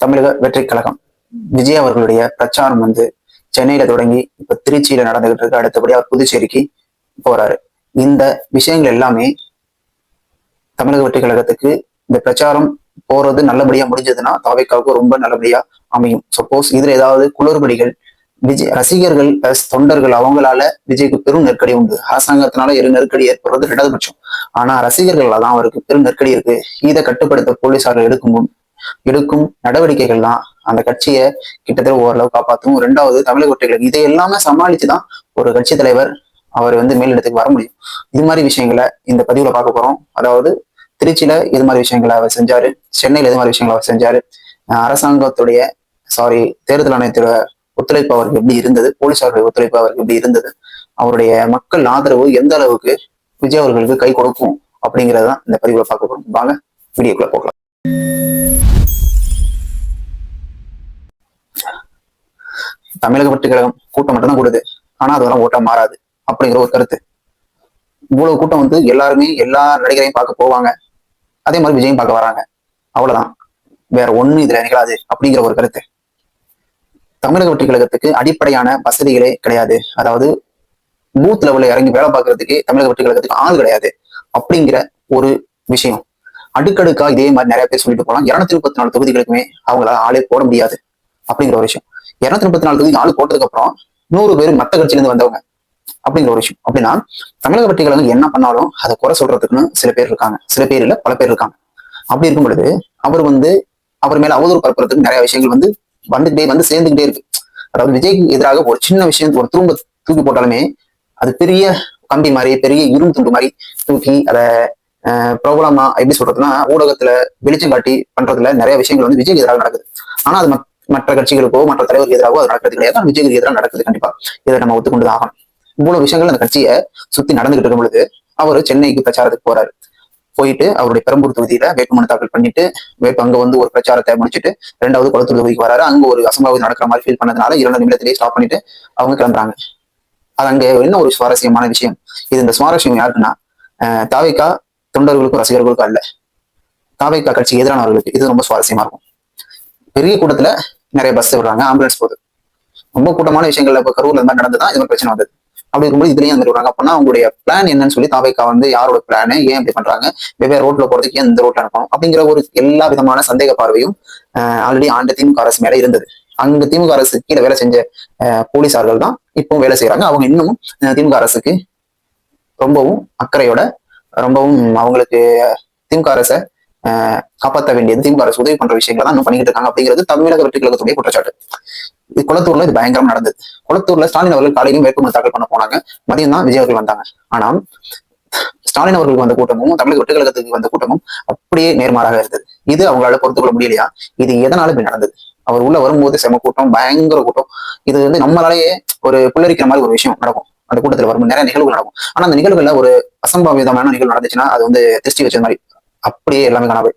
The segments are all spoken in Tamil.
தமிழக வெற்றி கழகம் விஜய் அவர்களுடைய பிரச்சாரம் வந்து சென்னையில தொடங்கி இப்ப திருச்சியில நடந்துகிட்டு இருக்கு. அடுத்தபடி அவர் புதுச்சேரிக்கு போறாரு. இந்த விஷயங்கள் எல்லாமே தமிழக வெற்றி கழகத்துக்கு இந்த பிரச்சாரம் போறது நல்லபடியா முடிஞ்சதுன்னா தாவேக்காவுக்கு ரொம்ப நல்லபடியா அமையும். சப்போஸ் இதுல ஏதாவது குளறுபடிகள் விஜய் ரசிகர்கள் பிளஸ் தொண்டர்கள் அவங்களால விஜய்க்கு பெரும் நெருக்கடி உண்டு. அரசாங்கத்தினால நெருக்கடி ஏற்படுறது ரெண்டாவது பட்சம். ஆனா ரசிகர்களால தான் அவருக்கு பெரும் நெருக்கடி இருக்கு. இதை கட்டுப்படுத்த போலீசார்கள் எடுக்கும் நடவடிக்கைகள் தான் அந்த கட்சியை கிட்டத்தட்ட ஓரளவு காப்பாற்றும். ரெண்டாவது தமிழக வெற்றிகள் இதை எல்லாமே சமாளிச்சுதான் ஒரு கட்சி தலைவர் அவர் வந்து மேலிடத்துக்கு வர முடியும். இது மாதிரி விஷயங்களை இந்த பதிவுல பார்க்க போறோம். அதாவது திருச்சியில இது மாதிரி விஷயங்களை அவர் செஞ்சாரு, சென்னையில இது மாதிரி விஷயங்களை அவர் செஞ்சாரு, அரசாங்கத்துடைய தேர்தல் ஆணையத்தோட ஒத்துழைப்பு அவருக்கு எப்படி இருந்தது, போலீசாருடைய ஒத்துழைப்பு அவருக்கு எப்படி இருந்தது, அவருடைய மக்கள் ஆதரவு எந்த அளவுக்கு விஜய் அவர்களுக்கு கை கொடுக்கும் அப்படிங்கறதான் இந்த பதிவுல பார்க்க போறோம். வாங்க வீடியோக்குள்ள போகலாம். தமிழக வெற்றி கழகம் கூட்டம் மட்டும்தான் கூடுது, ஆனா அதெல்லாம் ஓட்டம் மாறாது அப்படிங்கிற ஒரு கருத்து. இவ்வளவு கூட்டம் வந்து எல்லாருமே எல்லா நடிகரையும் பார்க்க போவாங்க, அதே மாதிரி விஜயம் பார்க்க வராங்க, அவ்வளவுதான், வேற ஒண்ணு இதுல நிகழாது அப்படிங்கிற ஒரு கருத்து. தமிழக வெற்றி கழகத்துக்கு அடிப்படையான வசதிகளே கிடையாது. அதாவது பூத் லெவல்ல இறங்கி வேலை பார்க்கறதுக்கு தமிழக வெற்றி கழகத்துக்கு ஆள் கிடையாது அப்படிங்கிற ஒரு விஷயம். அடுக்கடுக்கா இதே மாதிரி நிறைய பேர் சொல்லிட்டு போலாம். 234 தொகுதிகளுக்குமே அவங்களால ஆளே போட முடியாது அப்படிங்கிற ஒரு விஷயம். 234 தொகுதி ஆள் போட்டதுக்கு அப்புறம் 100 பேர் மத்த கட்சியில இருந்து வந்தவங்க அப்படிங்கிற ஒரு விஷயம். அப்படின்னா தமிழக வெற்றி கழகம் என்ன பண்ணாலும் அதை குறை சொல்றதுக்குன்னு சில பேர் இருக்காங்க, சில பேர் இல்ல பல பேர் இருக்காங்க. அப்படி இருக்கும் பொழுது அவர் மேல அவதூறு பரப்புறதுக்கு நிறைய விஷயங்கள் வந்து சேர்ந்துகிட்டே இருக்கு. அதாவது விஜய்க்கு எதிராக ஒரு சின்ன விஷயம் ஒரு துரும்ப தூக்கி போட்டாலுமே அது பெரிய கம்பி மாதிரி பெரிய இரும்பு துண்டு மாதிரி தூக்கி அதை பிரபலமா எப்படி சொல்றதுன்னா ஊடகத்துல வெளிச்சம் காட்டி பண்றதுல நிறைய விஷயங்கள் வந்து விஜய்க்கு எதிராக நடக்குது. ஆனா அது மற்ற கட்சிகளுக்கோ மற்ற தலைவருக்கு எதிராகவோ அது நடக்கிறது கிடையாது. ஆனால் விஜய்க்கு எதிராக நடக்குது. கண்டிப்பா இதை நம்ம ஒத்துக்கொண்டுதான் ஆகணும். இவ்வளவு விஷயங்கள் அந்த கட்சியை சுத்தி நடந்துகிட்டு இருக்கும் பொழுது அவர் சென்னைக்கு பிரச்சாரத்துக்கு போறாரு. போயிட்டு அவருடைய பெரம்பூர் தொகுதியில வேட்புமனு தாக்கல் பண்ணிட்டு அங்க வந்து ஒரு பிரச்சாரத்தை முடிச்சுட்டு 2வது குளத்தூர் தொகுதிக்கு வராரு. அங்க ஒரு அசம்பாவிதம் நடக்கிற மாதிரி ஃபீல் பண்ணதுனால 2 நிமிடத்திலேயே ஸ்டாப் பண்ணிட்டு அவங்க கிளம்புறாங்க. அது அங்க என்ன ஒரு சுவாரஸ்யமான விஷயம். இந்த சுவாரஸ்யம் யாருக்குன்னா தாவேக்கா தொண்டர்களுக்கும் ரசிகர்களுக்கும் அல்ல, தாவேக்கா கட்சிக்கு எதிரானவர்களுக்கு இது ரொம்ப சுவாரஸ்யமா இருக்கும். பெரிய கூட்டத்துல நிறைய பஸ் விடுறாங்க, ஆம்புலன்ஸ் போகுது, ரொம்ப கூட்டமான விஷயங்கள்ல இப்ப கரூர்ல இந்த மாதிரி நடந்துதான் இது மாதிரி பிரச்சனை வந்தது. அப்படி இருக்கும்போது இதுலயும் அந்த விடுறாங்க. அப்படின்னா அவங்களுடைய பிளான் என்னன்னு சொல்லி தாவேக்கா வந்து யாரோட பிளான், ஏன் இப்படி பண்றாங்க, வெவ்வேறு ரோட்ல போறதுக்கு ஏன் இந்த ரோட்ல அனுப்பணும் அப்படிங்கிற ஒரு எல்லா விதமான சந்தேக பார்வையும் ஆல்ரெடி ஆண்ட திமுக அரசு மேல இருந்தது. அங்க திமுக அரசு கீழே வேலை செஞ்ச போலீசார்கள் தான் இப்போ வேலை செய்யறாங்க. அவங்க இன்னமும் திமுக அரசுக்கு ரொம்பவும் அக்கறையோட ரொம்பவும் அவங்களுக்கு திமுக அரசை காப்பாற்ற வேண்டியது, திமுக அரசு உதவி பண்ற விஷயங்களை தான் இன்னும் பண்ணிட்டு இருக்காங்க அப்படிங்கிறது தமிழக வெற்றி கழகத்துடைய குற்றச்சாட்டு. குளத்தூர்ல இது பயங்கரம் நடந்தது. குளத்தூர்ல ஸ்டாலின் அவர்கள் காலையிலும் வேட்புமனு தாக்கல் பண்ண போனாங்க, மதியம் தான் விஜய் அவர்கள் வந்தாங்க. ஆனால் ஸ்டாலின் அவர்களுக்கு வந்த கூட்டமும் தமிழக வெற்றி கழகத்துக்கு வந்த கூட்டமும் அப்படியே நேர்மாறாக இருந்தது. இது அவங்களால பொறுத்துக்கொள்ள முடியலையா? இது எதனால இப்படி நடந்தது? அவர் உள்ள வரும்போது செம கூட்டம், பயங்கர கூட்டம். இது வந்து நம்மளாலேயே ஒரு புல்லரிக்கிற மாதிரி ஒரு விஷயம் நடக்கும். அந்த கூட்டத்துல வரும்போது நிறைய நிகழ்வுகள் நடக்கும். ஆனா அந்த நிகழ்வுகள்ல ஒரு அசம்பாவிதமான நிகழ்வு நடந்துச்சுன்னா அது வந்து திருஷ்டி வச்ச மாதிரி அப்படியே எல்லாமே காணாது.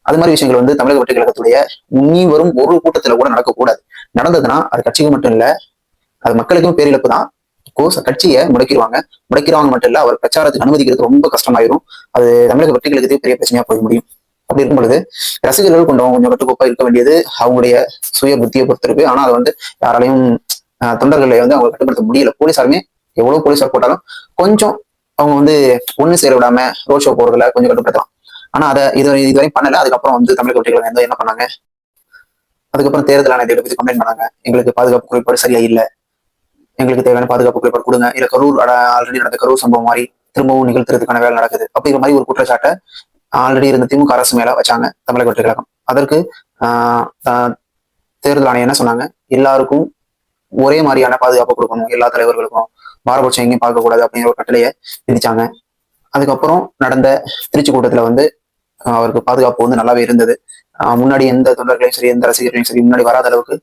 அது மாதிரி விஷயங்கள் வந்து தமிழக வெற்றி கழகத்துடைய இனி வரும் ஒரு கூட்டத்துல கூட நடக்கக்கூடாது. நடந்ததுன்னா அது கட்சிக்கு மட்டும் இல்ல, அது மக்களுக்கும் பேரிழப்பு தான். கட்சியை முடக்கிறவங்க மட்டும் இல்ல, அவர் பிரச்சாரத்துக்கு அனுமதிக்கிறது ரொம்ப கஷ்டமாயிரும். அது தமிழக வெற்றி கழகத்துக்கு பெரிய பிரச்சனையா போய் முடியும். அப்படி இருக்கும் பொழுது ரசிகர்கள் கொஞ்சம் கட்டுக்கோப்பா இருக்க வேண்டியது அவங்களுடைய சுய புத்தியை பொறுத்து இருக்கு. ஆனா அது வந்து யாராலையும் தொண்டர்களை வந்து அவங்க கட்டுப்படுத்த முடியல. போலீசாருமே எவ்வளவு போலீசார் போட்டாலும் கொஞ்சம் அவங்க வந்து ஒண்ணு சேர விடாம ரோட் ஷோ போறதுல கொஞ்சம் கட்டுப்படுத்தலாம். ஆனா அதை இதுவரையும் பண்ணல. அதுக்கப்புறம் வந்து தமிழக வெற்றி கழகம் என்ன பண்ணாங்க, அதுக்கப்புறம் தேர்தல் ஆணையத்தை பத்தி கம்ப்ளைண்ட் பண்ணாங்க. எங்களுக்கு பாதுகாப்பு குறைபாடு சரியா இல்ல, எங்களுக்கு தேவையான பாதுகாப்பு குறைபாடு கொடுங்க, இல்ல கரூர் ஆல்ரெடி நடந்த கரூர் சம்பவம் மாதிரி திரும்பவும் நிகழ்த்துறதுக்கான வேலை நடக்குது அப்படிங்கிற மாதிரி ஒரு குற்றச்சாட்டை ஆல்ரெடி இருந்த திமுக அரசு மேல வச்சாங்க தமிழக வெற்றி கழகம். அதற்கு தேர்தல் ஆணையம் என்ன சொன்னாங்க, எல்லாருக்கும் ஒரே மாதிரியான பாதுகாப்பு கொடுக்கணும், எல்லா தலைவர்களுக்கும் பாரபட்சம் எங்கேயும் பார்க்கக்கூடாது அப்படிங்கிற ஒரு கட்டளையை விதிச்சாங்க. அதுக்கப்புறம் நடந்த திருச்சி கூட்டத்துல வந்து அவருக்கு பாதுகாப்பு வந்து நல்லாவே இருந்தது. முன்னாடி எந்த தொண்டர்களையும் சரி எந்த ரசிகர்களையும் சரி முன்னாடி வராத அளவுக்கு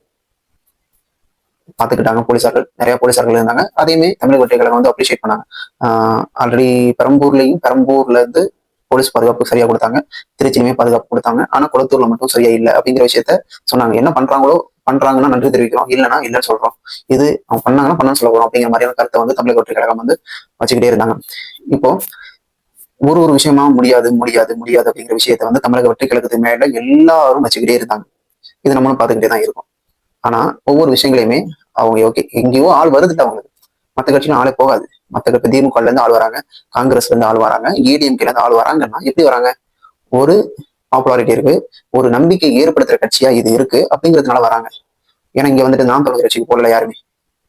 பாத்துக்கிட்டாங்க போலீசார்கள். நிறைய போலீசார்கள் இருந்தாங்க. அதையுமே தமிழக வெற்றி கழகம் வந்து அப்ரிஷியேட் பண்ணாங்க. ஆல்ரெடி பெரம்பூர்ல இருந்து போலீஸ் பாதுகாப்பு சரியா கொடுத்தாங்க, திருச்சியுமே பாதுகாப்பு கொடுத்தாங்க. ஆனா குளத்தூர்ல மட்டும் சரியா இல்லை அப்படிங்கிற விஷயத்த சொன்னாங்க. என்ன பண்றாங்கன்னா நன்றி தெரிவிக்கிறோம், இல்லைன்னா இல்லைன்னு சொல்றோம், இது அவங்க பண்ணாங்கன்னா பண்ண சொல்ல போறோம் அப்படிங்கிற மாதிரியான கருத்தை வந்து தமிழக வெற்றி கழகம் வந்து வச்சுக்கிட்டே இருந்தாங்க. இப்போ ஒரு விஷயமா முடியாது அப்படிங்கிற விஷயத்த வந்து தமிழக வெற்றி கழகத்துக்கு மேல எல்லாரும் வச்சுக்கிட்டே இருந்தாங்க. இது நம்மளும் பார்த்துக்கிட்டே தான் இருக்கும். ஆனா ஒவ்வொரு விஷயங்களையுமே அவங்க ஓகே எங்கேயோ ஆள் வருதுட்டு அவங்களுக்கு, மற்ற கட்சியிலும் ஆளே போகாது. மற்ற திமுகல இருந்து ஆள் வராங்க, காங்கிரஸ்ல இருந்து ஆள் வராங்க, ஏடிஎம்கேல இருந்து ஆள் வராங்கன்னா எப்படி வராங்க? ஒரு பாப்புலாரிட்டி இருக்கு, ஒரு நம்பிக்கை ஏற்படுத்துற கட்சியா இது இருக்கு அப்படிங்கிறதுனால வராங்க. ஏன்னா இங்க வந்துட்டு நாம் தமிழர் கட்சிக்கு போடல யாருமே,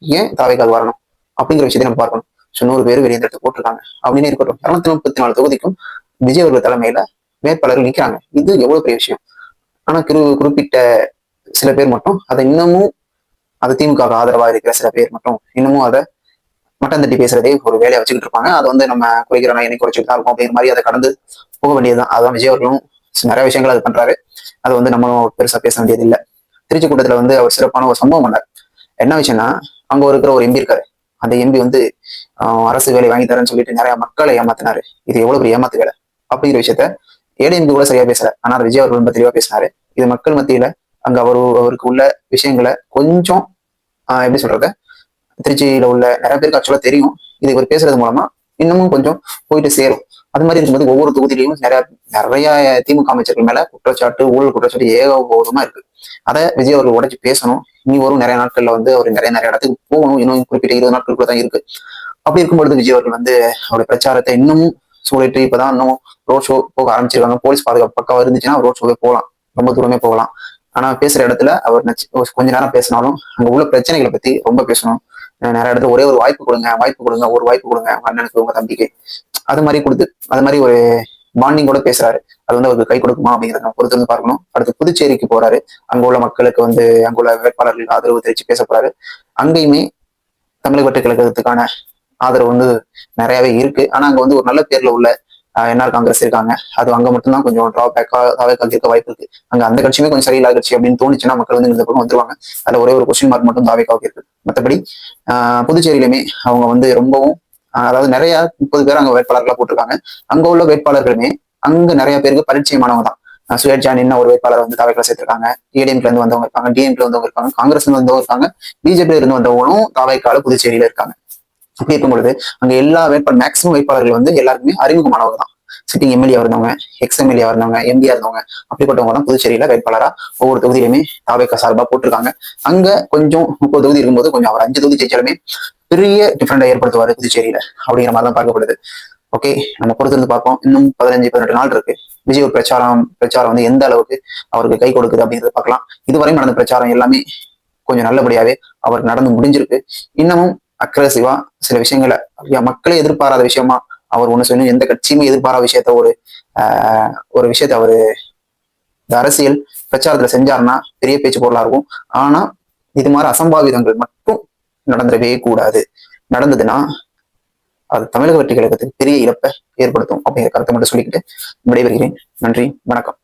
ஏன் தாவேக்கால் வரணும் அப்படிங்கிற விஷயத்தை நம்ம பார்க்கணும். 100 பேர் வெளியே இடத்துக்கு போட்டிருக்காங்க அப்படின்னு இருக்கட்டும். 234 தொகுதிக்கும் விஜய் அவர்கள் தலைமையில வேட்பாளர்கள் நிற்கிறாங்க. இது எவ்வளவு பெரிய விஷயம். ஆனா குறிப்பிட்ட சில பேர் மட்டும் அதை இன்னமும், அது திமுக ஆதரவா இருக்கிற சில பேர் மட்டும் இன்னமும் அதை மட்டம் தட்டி பேசுறதே ஒரு வேலையை வச்சுக்கிட்டு இருப்பாங்க. அது வந்து நம்ம குறைக்கிறோம் என்னை குறைச்சிட்டு தான் இருக்கும் அப்படிங்கிற மாதிரி அதை கடந்து போக வேண்டியதுதான். அதான் விஜய் அவர்களும் நிறைய விஷயங்கள் அது பண்றாரு. அதை வந்து நம்மளும் பெருசா பேச வேண்டியது இல்லை. திருச்சி கூட்டத்துல வந்து அவர் சிறப்பான ஒரு சம்பவம் பண்ணார். என்ன விஷயம்னா, அங்க இருக்கிற ஒரு எம்பி இருக்காரு. அந்த எம்பி வந்து அரசு வேலை வாங்கி தரேன்னு சொல்லிட்டு நிறைய மக்களை ஏமாத்தினாரு. இது எவ்வளவு பெரிய ஏமாத்து வேலை அப்படிங்கிற விஷயத்த ஏடிஎம்கே கூட சரியா பேசல. ஆனா விஜய் அவர்கள் ரொம்ப தெளிவா பேசினாரு. இது மக்கள் மத்தியில அங்க அவருக்கு உள்ள விஷயங்களை கொஞ்சம் எப்படி சொல்றது, திருச்சியில உள்ள நிறைய பேருக்கு ஆக்சுவலா தெரியும். இது இவர் பேசுறது மூலமா இன்னமும் கொஞ்சம் போயிட்டு சேரும். அது மாதிரி இருக்கும்போது ஒவ்வொரு தொகுதியிலையும் நிறைய திமுக அமைச்சர்கள் மேல குற்றச்சாட்டு, ஊழல் குற்றச்சாட்டு ஏகபோகமா இருக்கு. அதை விஜய் அவர்கள் உடைச்சு பேசணும். இனி வரும் நிறைய நாட்கள்ல வந்து அவர் நிறைய இடத்துக்கு போகணும். இன்னும் குறிப்பிட்ட 20 நாட்களுக்குள்ள தான் இருக்கு. அப்படி இருக்கும்பொழுது விஜய் அவர்கள் வந்து அவருடைய பிரச்சாரத்தை இன்னமும் சூழிட்டு இப்பதான் இன்னும் ரோட் ஷோ போக ஆரம்பிச்சிருக்காங்க. போலீஸ் பாதுகாப்பு பக்கம் இருந்துச்சுன்னா ரோட் ஷோவே போகலாம், ரொம்ப தூரமே போகலாம். ஆனா பேசுற இடத்துல அவர் கொஞ்ச நேரம் பேசினாலும் அங்க உள்ள பிரச்சனைகளை பத்தி ரொம்ப பேசணும். நிறைய இடத்துல ஒரே ஒரு வாய்ப்பு கொடுங்க, ஒரு வாய்ப்பு கொடுங்க அண்ணனுக்கு, உங்க தம்பிக்கு, அது மாதிரி கொடுத்து அது மாதிரி ஒரு பாண்டிங்கோட பேசுறாரு. அது வந்து அவருக்கு கை கொடுக்குமா அப்படிங்கிறத நம்ம பொறுத்து வந்து பார்க்கணும். அடுத்து புதுச்சேரிக்கு போறாரு. அங்க உள்ள மக்களுக்கு வந்து அங்குள்ள வேட்பாளர்கள் ஆதரவு தெரிவிச்சு பேச போறாரு. அங்கேயுமே தமிழக வெற்றி கழகத்துக்கான ஆதரவு வந்து நிறையவே இருக்கு. ஆனா அங்க வந்து ஒரு நல்ல பேர்ல உள்ள என்ஆர் காங்கிரஸ் இருக்காங்க. அது அங்க மட்டும்தான் கொஞ்சம் டிராபேக்கா இருக்க வாய்ப்பு இருக்கு. அங்க அந்த கட்சியுமே கொஞ்சம் சரியில்லாத கட்சி அப்படின்னு தோணுச்சுன்னா மக்கள் வந்து இந்த பக்கம் வந்துருவாங்க. அதுல ஒரே ஒரு கொஸ்டின் மார்க் மட்டும் தாவேக்காவுக்கு இருக்கு. மற்றபடி புதுச்சேரியிலுமே அவங்க வந்து ரொம்பவும் அதாவது நிறைய 30 பேர் அங்க வேட்பாளர்களா போட்டிருக்காங்க. அங்க உள்ள வேட்பாளர்களுமே அங்க நிறைய பேருக்கு பரிச்சயமானவங்க தான். சுயேட்சா நின்ன ஒரு வேட்பாளர் வந்து தாவேக்கால சேர்த்திருக்காங்க. ஏடிஎம்ல இருந்து வந்தவங்க இருக்காங்க, டிஎம்ல வந்தவங்க இருக்காங்க, காங்கிரஸ்ல இருந்து வந்தவங்க இருக்காங்க, பிஜேபியில இருந்து வந்தவங்களும் தாவேக்கால புதுச்சேரியில இருக்காங்க. அப்படி இருக்கும் பொழுது அங்க எல்லா மேக்சிமம் வேட்பாளர்கள் வந்து எல்லாருக்குமே அறிமுகமானவங்க தான். சிட்டிங் எம்எல்ஏ இருந்தவங்க, எக்ஸ்எம்எல்ஏ இருந்தவங்க, எம்பியா இருந்தவங்க, அப்படிப்பட்டவங்க தான் புதுச்சேரியில வேட்பாளரா ஒவ்வொரு தொகுதியிலுமே தாவேக்கா சார்பா போட்டிருக்காங்க. அங்க கொஞ்சம் 30 தொகுதி இருக்கும்போது கொஞ்சம் அவர் 5 தொகுதி ஜெயிச்சாலுமே பெரிய டிஃபரெண்டா ஏற்படுத்துவாரு புதுச்சேரியில அப்படிங்கிற மாதிரி தான் பார்க்கப்படுது. ஓகே, நம்ம பொறுத்திருந்து பார்ப்போம். இன்னும் 15-18 நாள் இருக்கு. விஜய் ஒரு பிரச்சாரம் வந்து எந்த அளவுக்கு அவருக்கு கை கொடுக்குது அப்படிங்கிறத பார்க்கலாம். இதுவரையும் நடந்த பிரச்சாரம் எல்லாமே கொஞ்சம் நல்லபடியாவே அவருக்கு நடந்து முடிஞ்சிருக்கு. இன்னமும் அக்ரெசிவா சில விஷயங்களை மக்களே எதிர்பாராத விஷயமா அவர் ஒண்ணு சொல்லணும். எந்த கட்சியுமே எதிர்பாராத விஷயத்த ஒரு விஷயத்த அவரு அரசியல் பிரச்சாரத்துல செஞ்சாருன்னா பெரிய பேச்சு பொருளா இருக்கும். ஆனா இது மாதிரி அசம்பாவிதங்கள் மட்டும் நடந்துடவே கூடாது. நடந்ததுன்னா அது தமிழக வெற்றி கழகத்துக்கு பெரிய இழப்பை ஏற்படுத்தும் அப்படிங்கிற கருத்தை மட்டும் சொல்லிக்கிட்டு விடைபெறுகிறேன். நன்றி, வணக்கம்.